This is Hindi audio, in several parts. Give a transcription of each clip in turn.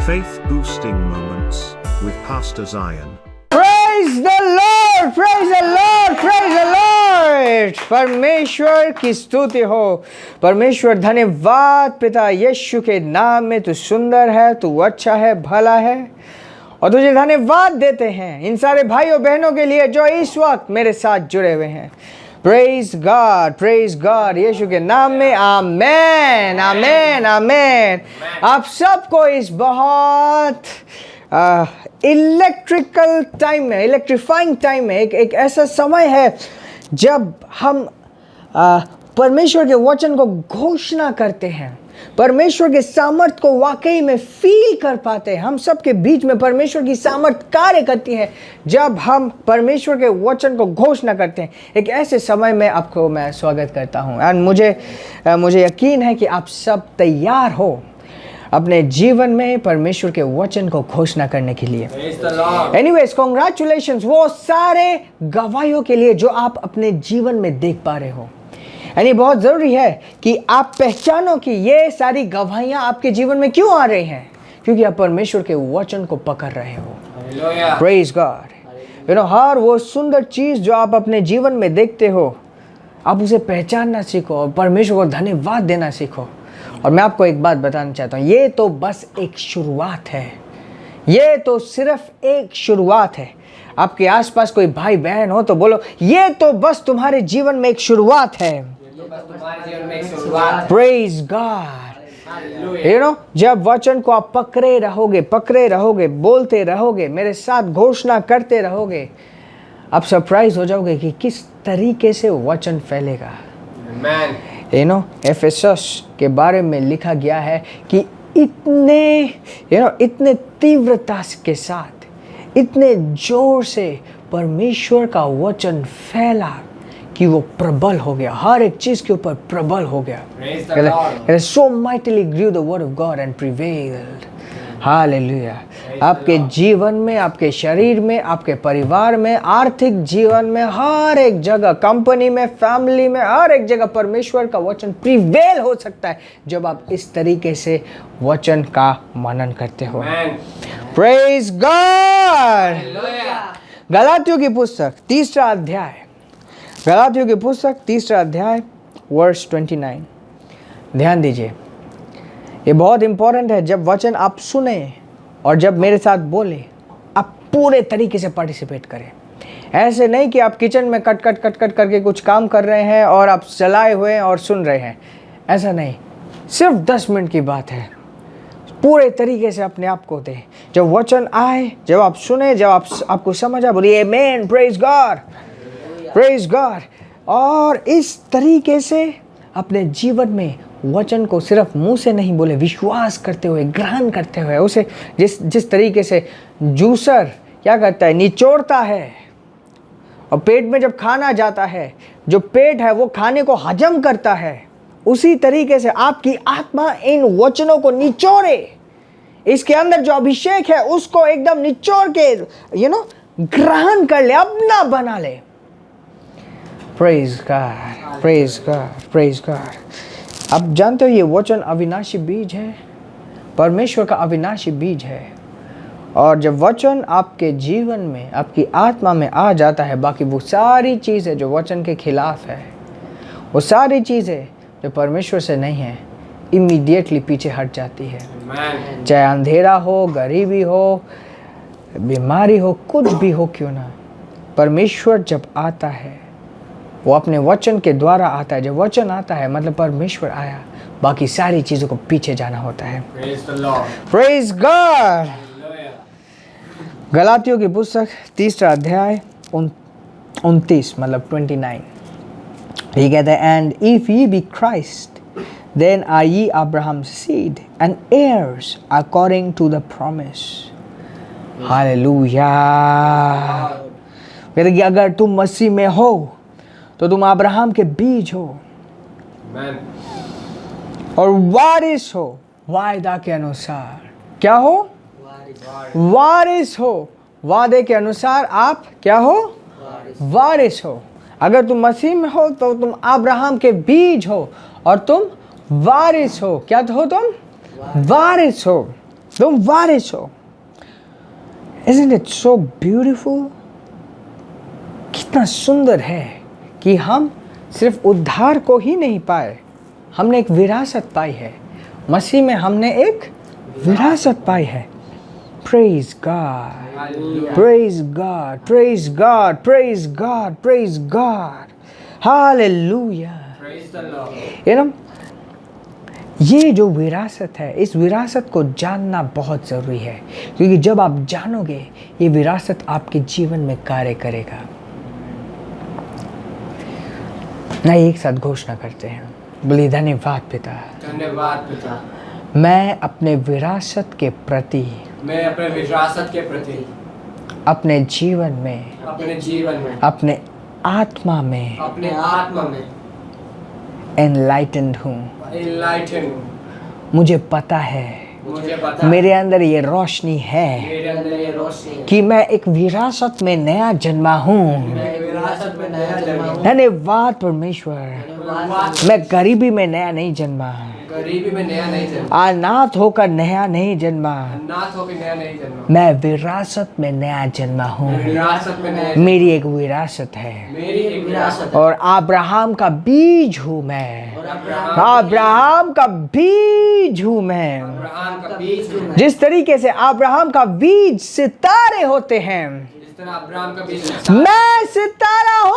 Faith boosting moments with Pastor Zion. Praise the Lord, praise the Lord, praise the Lord। परमेश्वर की स्तुति हो। परमेश्वर धन्यवाद पिता यीशु के नाम में। तू सुंदर है, तू अच्छा है, भला है और तुझे धन्यवाद देते हैं इन सारे भाइयों बहनों के लिए जो इस वक्त मेरे साथ जुड़े हुए हैं। प्रेज गॉड यीशु के नाम में आमेन आमेन आमेन। आप सबको इस बहुत इलेक्ट्रिकल टाइम में, इलेक्ट्रीफाइंग टाइम में, एक ऐसा समय है जब हम परमेश्वर के वचन को घोषणा करते हैं, परमेश्वर के सामर्थ को वाकई में फील कर पाते हैं। हम सबके बीच में परमेश्वर की सामर्थ कार्य करती है जब हम परमेश्वर के वचन को घोषणा करते हैं। एक ऐसे समय में आपको मैं स्वागत करता हूं और मुझे यकीन है कि आप सब तैयार हो अपने जीवन में परमेश्वर के वचन को घोषणा करने के लिए। एनीवेज, कॉन्ग्रेचुलेशंस वो सारे गवाहियों के लिए जो आप अपने जीवन में देख पा रहे हो। यानी बहुत ज़रूरी है कि आप पहचानो कि ये सारी गवाहियाँ आपके जीवन में क्यों आ रही हैं, क्योंकि आप परमेश्वर के वचन को पकड़ रहे हो। Praise God. हर वो सुंदर चीज़ जो आप अपने जीवन में देखते हो, आप उसे पहचानना सीखो और परमेश्वर को धन्यवाद देना सीखो। और मैं आपको एक बात बताना चाहता हूँ, ये तो बस एक शुरुआत है, ये तो सिर्फ एक शुरुआत है। आपके आसपास कोई भाई बहन हो तो बोलो, ये तो बस तुम्हारे जीवन में एक शुरुआत है। Praise God. जब वचन को आप पकड़े रहोगे, बोलते रहोगे, मेरे साथ घोषणा करते रहोगे, आप सरप्राइज हो जाओगे कि किस तरीके से वचन फैलेगा। एफेसस के बारे में लिखा गया है कि इतने तीव्रता के साथ, इतने जोर से परमेश्वर का वचन फैला कि वो प्रबल हो गया, हर एक चीज के ऊपर प्रबल हो गया। So mightily grew the word of God and prevailed. Hallelujah. आपके जीवन में, आपके शरीर में, आपके परिवार में, आर्थिक जीवन में, हर एक जगह, कंपनी में, फैमिली में, हर एक जगह परमेश्वर का वचन प्रिवेल हो सकता है जब आप इस तरीके से वचन का मनन करते हो। Praise God. गलातियों की पुस्तक तीसरा अध्याय वर्स 29। ध्यान दीजिए, ये बहुत इंपॉर्टेंट है। जब वचन आप सुने और जब मेरे साथ बोले, आप पूरे तरीके से पार्टिसिपेट करें। ऐसे नहीं कि आप किचन में कट करके कुछ काम कर रहे हैं और आप चलाए हुए हैं और सुन रहे हैं। ऐसा नहीं, सिर्फ 10 मिनट की बात है। पूरे तरीके से अपने आप को दें। जब वचन आए, जब आप सुने, जब आपको समझ आए, बोलिए आमेन, प्रेज गॉड। और इस तरीके से अपने जीवन में वचन को सिर्फ मुंह से नहीं बोले, विश्वास करते हुए, ग्रहण करते हुए उसे, जिस तरीके से जूसर क्या करता है, निचोड़ता है और पेट में जब खाना जाता है, जो पेट है वो खाने को हजम करता है, उसी तरीके से आपकी आत्मा इन वचनों को निचोड़े। इसके अंदर जो अभिषेक है उसको एकदम निचोड़ के ग्रहण कर ले, अपना बना ले। Praise God. आप जानते हो ये वचन अविनाशी बीज है, परमेश्वर का अविनाशी बीज है। और जब वचन आपके जीवन में, आपकी आत्मा में आ जाता है, बाकी वो सारी चीज़ें जो वचन के खिलाफ है, वो सारी चीज़ें जो परमेश्वर से नहीं है, इमीडिएटली पीछे हट जाती है। चाहे अंधेरा हो, गरीबी हो, बीमारी हो, कुछ भी हो क्यों ना, परमेश्वर जब आता है वो अपने वचन के द्वारा आता है। जब वचन आता है मतलब परमेश्वर आया, बाकी सारी चीज़ों को पीछे जाना होता है। Praise God. गलातियों की पुस्तक तीसरा अध्याय 29 मतलब 29, ये कहता है, and if ye be Christ, then are ye Abraham's seed and heirs according to the promise. Hallelujah. कहते कि अगर तुम मसीह में हो तो तुम अब्राहम के बीज हो और वारिस हो वायदा के अनुसार। क्या हो? वारिस हो। वादे के अनुसार आप क्या हो? वारिस हो। अगर तुम मसीह में हो तो तुम अब्राहम के बीज हो और तुम वारिस हो। क्या हो तुम? वारिस हो। तुम वारिस हो। Isn't it so beautiful? कितना सुंदर है कि हम सिर्फ उद्धार को ही नहीं पाए, हमने एक विरासत पाई है। मसीह में हमने एक विरासत पाई है। Praise God, praise God, praise God, praise God, praise God. Hallelujah. Praise the Lord. You know, ये जो विरासत है, इस विरासत को जानना बहुत ज़रूरी है, क्योंकि जब आप जानोगे ये विरासत आपके जीवन में कार्य करेगा। ना एक साथ घोषणा करते हैं, बोलिए धन्यवाद पिता, धन्यवाद पिता। मैं अपने विरासत के प्रति, मैं अपने विरासत के प्रति अपने जीवन में, अपने आत्मा में अपने आत्मा में एनलाइटेंड हूँ। इनलाइटन, मुझे पता है, मुझे पता मेरे अंदर ये रोशनी है मेरे अंदर ये रोशनी है कि मैं एक विरासत में नया जन्मा हूँ। मैं विरासत में नया जन्मा हूँ। धन्यवाद परमेश्वर, धन्यवाद। मैं गरीबी में नया नहीं जन्मा, गरीबी में नया नहीं जन्मा, अनाथ होकर नया नहीं जन्मा, अनाथ होकर नया नहीं जन्मा, मैं विरासत में नया जन्मा हूँ। मैं विरासत में नया, मेरी एक विरासत है मेरी एक विरासत है। और अब्राहम का बीज हूँ मैं, और अब्राहम का बीज हूँ मैं। अब्राहम का बीज हूँ मैं। जिस तरीके से अब्राहम का बीज सितारे होते हैं, जिस तरह अब्राहम का बीज मैं सितारा हूँ।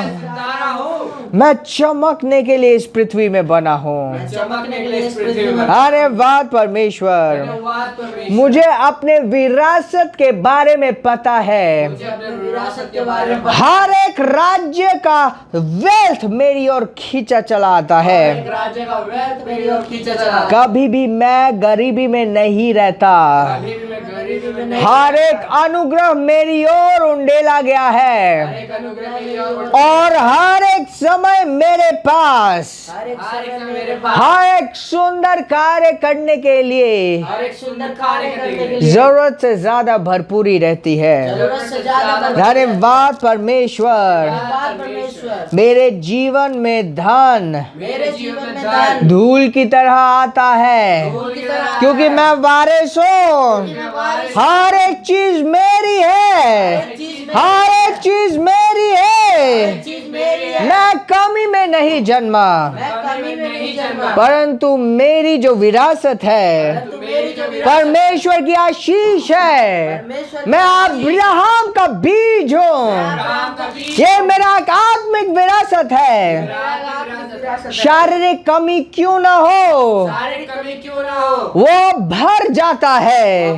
सितारा हूँ, मैं चमकने के लिए इस पृथ्वी में बना हूँ। चमकने के लिए इस पृथ्वी में। अरे वाह परमेश्वर, धन्यवाद परमेश्वर। मुझे अपने विरासत के बारे में पता है। मुझे अपने विरासत के बारे में पता हर एक राज्य का वेल्थ मेरी ओर खींचा चला आता है। है। एक राज्य का वेल्थ मेरी ओर खींचा चला। कभी भी मैं गरीबी में नहीं रहता। कभी भी मैं गरीबी में नहीं। हर एक अनुग्रह मेरी ओर उंडेला गया है एक अनुग्रह मेरी ओर और हर एक समय मेरे पास हर एक समय मेरे पास हर एक सुंदर कार्य करने के लिए हर एक सुंदर कार्य करने के लिए जरूरत से ज्यादा भरपूरी रहती है। जरूरत से ज्यादा धन्यवाद परमेश्वर, धन्यवाद परमेश्वर। मेरे जीवन में धन मेरे जीवन में धन धूल की तरह आता है, फूल की तरह क्योंकि मैं वारिस हूँ। हर एक चीज मेरी है, हर एक चीज मेरी है। चीज मेरी है। मैं कमी में नहीं जन्मा, मैं कमी में नहीं जन्मा, परंतु मेरी जो विरासत है परंतु मेरी जो विरासत परमेश्वर की आशीष है। परमेश्वर मैं अब्राहम का बीज हूँ। अब्राहम का बीज ये मेरा एक आत्मिक विरासत है। विरासत शारीरिक कमी क्यों ना हो, शारीरिक कमी क्यों ना हो, वो भर जाता है।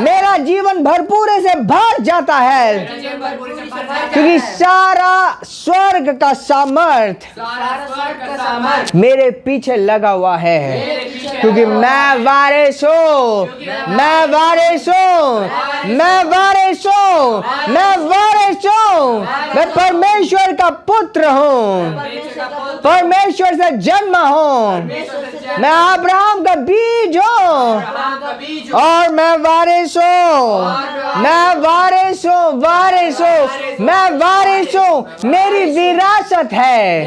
मेरा जीवन भरपूरे से भर जाता है, जीवन भरपूरी से भर जाता क्योंकि है। सारा स्वर्ग का सामर्थ सारा स्वर्ग का सामर्थ मेरे पीछे लगा हुआ है, मेरे पीछे क्योंकि मैं वारिस हूँ, मैं वारिस हूँ, मैं वारिस हूँ, मैं वारिस हूँ। मैं परमेश्वर का पुत्र हूँ, परमेश्वर से जन्मा हूँ। मैं अब्राहम का बीज हूँ अब्राहम का बीज और मैं वारिस हूँ, मैं वारिस हूँ, वारिस हूँ, मैं वारिस हूँ। मेरी विरासत है,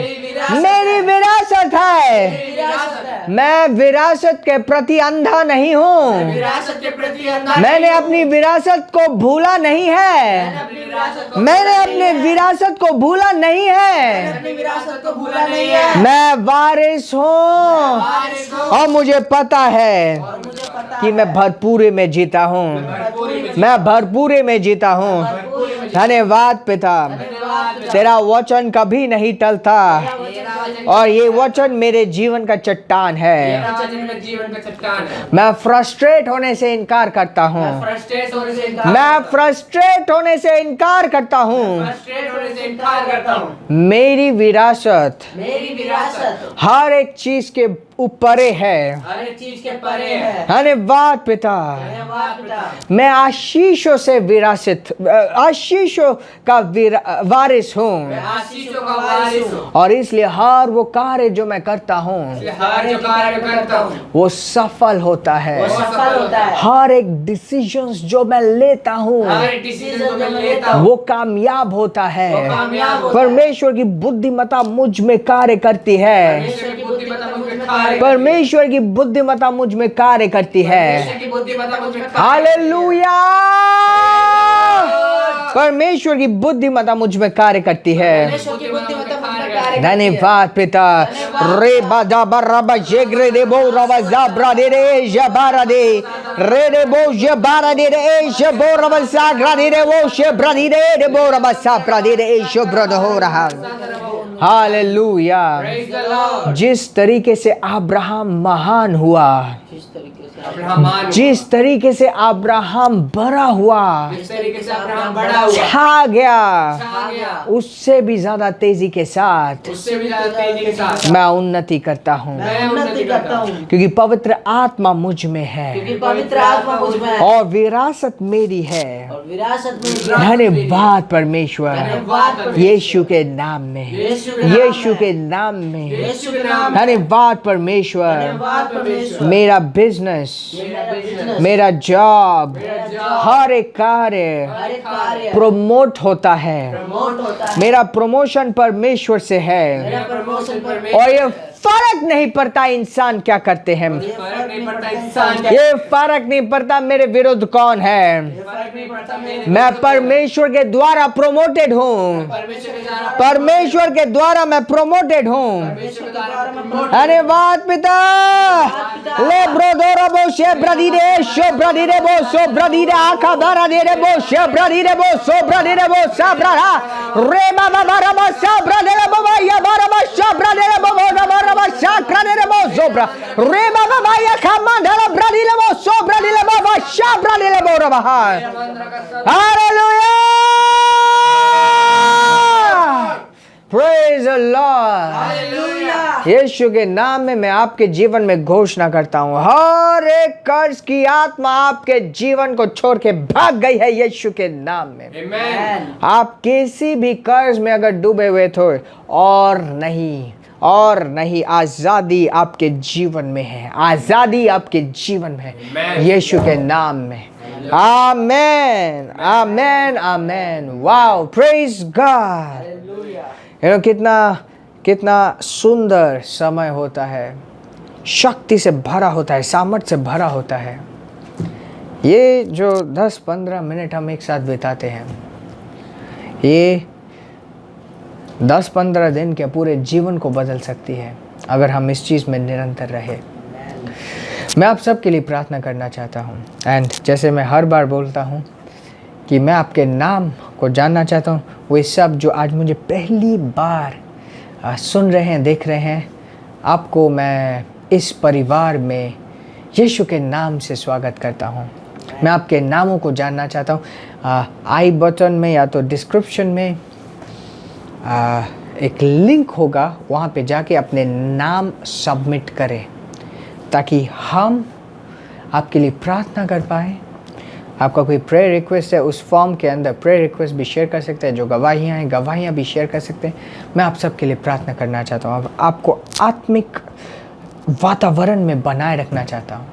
मेरी विरासत है। विरासत है। मैं विरासत के प्रति अंधा नहीं हूँ। विरासत के प्रति अंधा मैंने अपनी विरासत को भूला नहीं है, अपनी विरासत को मैंने अपने विरासत को भूला नहीं है। अपनी विरासत को भूला नहीं है। मैं वारिस हूँ वारिस हूँ। और मुझे पता है और मुझे पता कि मैं भरपूरे में जीता हूँ, भरपूरी में मैं भरपूरे में जीता हूँ। भरपूरी में धन्यवाद पिता, धन्यवाद पिता। तेरा वचन कभी नहीं टलता तेरा वचन और ये वचन मेरे जीवन का चट्टान है। तेरा वचन मेरे जीवन का चट्टान है। मैं फ्रस्ट्रेट होने से इनकार करता हूँ, फ्रस्ट्रेट होने से इनकार मैं फ्रस्ट्रेट होने से इनकार करता हूँ। फ्रस्ट्रेट होने से इनकार करता हूँ। मेरी विरासत मेरी विरासत हर एक चीज के ऊपरे है। हर एक चीज के परे है। धन्यवाद पिता, धन्यवाद पिता। मैं आशीषों से विरासत, आशीषों का वारिस हूँ मैं आशीषों का वारिस हूँ। और इसलिए हर वो कार्य जो मैं करता हूँ हर जो कार्य मैं करता हूँ वो सफल होता है। वो सफल होता है। हर एक डिसीजंस जो मैं लेता हूँ हर एक डिसीजन जो मैं लेता हूँ वो कामयाब होता है। वो कामयाब होता है। परमेश्वर की बुद्धिमत्ता मुझ में कार्य करती है। परमेश्वर की बुद्धिमत्ता मुझ में कार्य परमेश्वर की बुद्धिमत्ता मुझ में कार्य करती है। परमेश्वर की बुद्धिमत्ता मुझ में कार्य हालेलुया। परमेश्वर की बुद्धिमत्ता मुझ में कार्य करती है। परमेश्वर की बुद्धिमत्ता मुझ में कार्य धन्यवाद पिता। रे बादा बराबा जेग्रे दे बो रबा जाब्रा दे रे जबारा दे रे दे बो जबारा दे रे जबो रबा साग्रा दे रे वो शब्रा दे रे बो रबा साप्रा दे रे शब्रा हो रहा। हालेलुया। Praise the Lord. जिस तरीके से अब्राहम महान हुआ, अब्राहम मान जिस तरीके से अब्राहम बड़ा हुआ, जिस तरीके से अब्राहम बड़ा हुआ छा गया, छा गया उससे भी ज्यादा तेजी के साथ उससे भी ज्यादा तेजी के साथ मैं उन्नति करता हूँ, मैं उन्नति करता हूँ क्योंकि पवित्र आत्मा मुझ में है क्योंकि पवित्र आत्मा मुझ में है और विरासत मेरी है। और विरासत में धन्यवाद परमेश्वर, धन्यवाद परमेश्वर। यीशु के नाम में, यीशु के नाम में। यीशु के नाम धन्यवाद परमेश्वर। धन्यवाद परमेश्वर। मेरा बिजनेस, मेरा बिजनेस मेरा जॉब, जॉब, हर एक कार्य हर एक कार्य प्रोमोट होता है। प्रमोट होता है। मेरा प्रमोशन परमेश्वर से है मेरा प्रमोशन और परमेश्वर ये फर्क नहीं पड़ता इंसान क्या करते हैं, फर्क नहीं पड़ता इंसान ये फर्क नहीं पड़ता मेरे विरुद्ध कौन है। फर्क नहीं पड़ता मेरे मैं परमेश्वर के द्वारा प्रोमोटेड हूँ, परमेश्वर के द्वारा परमेश्वर के द्वारा मैं प्रोमोटेड हूँ। परमेश्वर के द्वारा प्रमोट धन्यवाद पिता। ले ब्रोदोरा बो शे ब्रदी रे शो ब्रदी रे बो सो ब्रदी रे आखा बारा दे रे बो शे ब्रदी रे बो सो ब्रदी रे बो सा ब्रा रे बाबा बारा बो सा ब्रदी रे बो या बारा बो सा ब्रदी रे बो ना बारा बो सा क्रादे रे बो सो ब्रा रे बाबा बाया खामा ढला ब्रदी रे बो सो ब्रदी रे बो सा ब्रदी रे बो रबा हालेलुया। Praise the Lord. हालेलुया यीशु के नाम में मैं आपके जीवन में घोषणा करता हूँ, हर एक कर्ज की आत्मा आपके जीवन को छोड़ के भाग गई है यीशु के नाम में। आमेन आप किसी भी कर्ज में अगर डूबे हुए थे और नहीं आजादी आपके जीवन में है, आजादी आपके जीवन में है यीशु के नाम में। आमेन आमेन आमेन। Wow praise God. कितना सुंदर समय होता है, शक्ति से भरा होता है, सामर्थ्य से भरा होता है। ये जो 10-15 मिनट हम एक साथ बिताते हैं, ये 10-15 दिन के पूरे जीवन को बदल सकती है अगर हम इस चीज़ में निरंतर रहे। मैं आप सबके लिए प्रार्थना करना चाहता हूँ एंड जैसे मैं हर बार बोलता हूँ कि मैं आपके नाम को जानना चाहता हूँ, वो सब जो आज मुझे पहली बार सुन रहे हैं, देख रहे हैं, आपको मैं इस परिवार में यीशु के नाम से स्वागत करता हूँ। मैं आपके नामों को जानना चाहता हूँ। आई बटन में या तो डिस्क्रिप्शन में एक लिंक होगा, वहाँ पे जाके अपने नाम सबमिट करें ताकि हम आपके लिए प्रार्थना कर पाएँ। आपका कोई प्रेयर रिक्वेस्ट है, उस फॉर्म के अंदर प्रेयर रिक्वेस्ट भी शेयर कर सकते हैं। जो गवाहियाँ हैं, गवाहियाँ भी शेयर कर सकते हैं। मैं आप सबके लिए प्रार्थना करना चाहता हूँ, आपको आत्मिक वातावरण में बनाए रखना चाहता हूँ।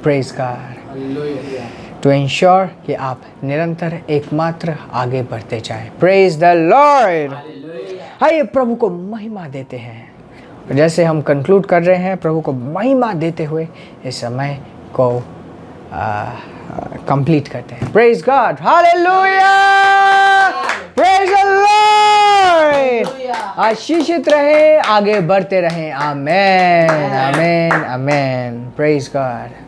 प्रेज गॉड टू इंश्योर कि आप निरंतर एकमात्र आगे बढ़ते जाएं। Praise the Lord. आइए प्रभु को महिमा देते हैं। जैसे हम कंक्लूड कर रहे हैं, प्रभु को महिमा देते हुए इस समय को कंप्लीट करते हैं। Praise God. हालेलुया। Praise the Lord. आशीषित रहे, आगे बढ़ते रहें। आमेन आमेन आमेन। Praise God.